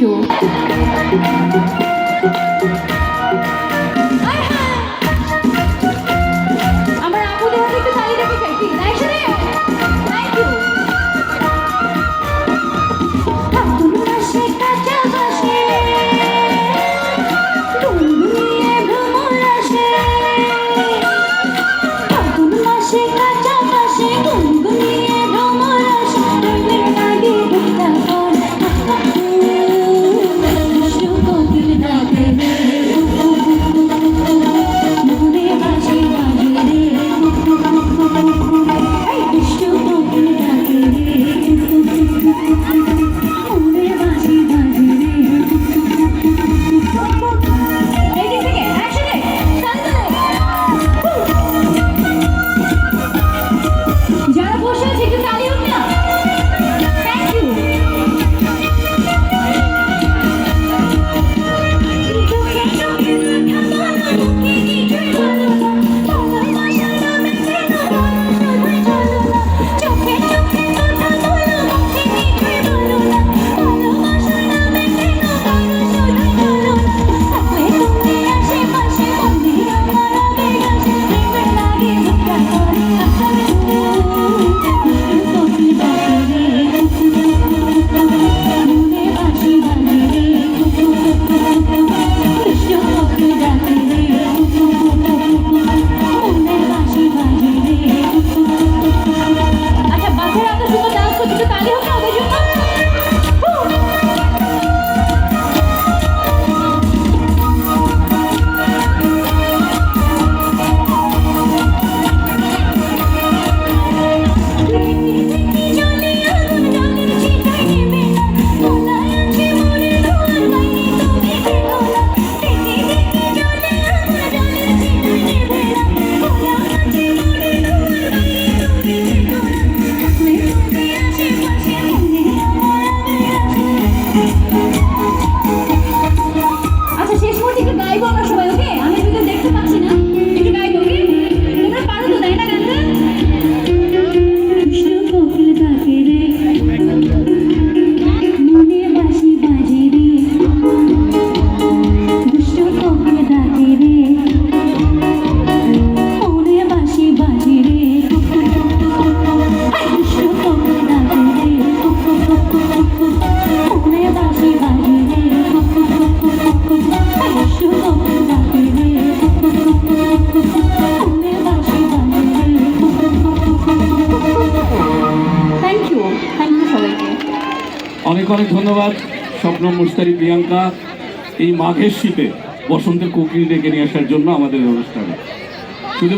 You. আমার আপুদের হাতে একটু তালি রেখে চাই প্লিজ। একসাথে থ্যাংক ইউ। ফাগুন মাসে কাঁচা বাসে গুনগুনিয়ে ভ্রমর আসে, ফাগুন মাসে কাঁচা বাসে গুনগুনিয়ে ভ্রমর আসে, প্রেমের লাগে বুকটা ভর কৃষ্ণ কোকিল ডাকে রে, মনে বাজে বাজে রে, কৃষ্ণ কোকিল ডাকে রে, মনে বাজে বাজে রে। এই দিক থেকে একসাথে যারা বসে আছে একটু তালি হোক না। Thank you. আচ্ছা বাচ্চারা এত সুন্দর ডান্স করছে, একটু তালি হোক না ওদের জন্য। আচ্ছা শেষ মুহূর্তে একটু গাইবো আমরা সবাই, ওকে? আমি কিন্তু দেখতে পাচ্ছি না, একটু গাইবো, ওকে? তোমরা পারো তো, তাই না গানটা? কৃষ্ণ কোকিল ডাকে রে, মনে বাঁশি বাজে রে, কৃষ্ণ কোকিল ডাকে রে, মনে বাঁশি বাজে রে, কৃষ্ণ কোকিল ডাকে রে, মনে বাঁশি বাজে রে, থ্যাংক ইউ সবাইকে। অনেক অনেক ধন্যবাদ স্বপ্ন, মুস্তারি, প্রিয়াঙ্কা এই মাঘের শীতে বসন্তের কোকিল ডেকে নিয়ে আসার জন্য আমাদের অনুষ্ঠানে। শুধু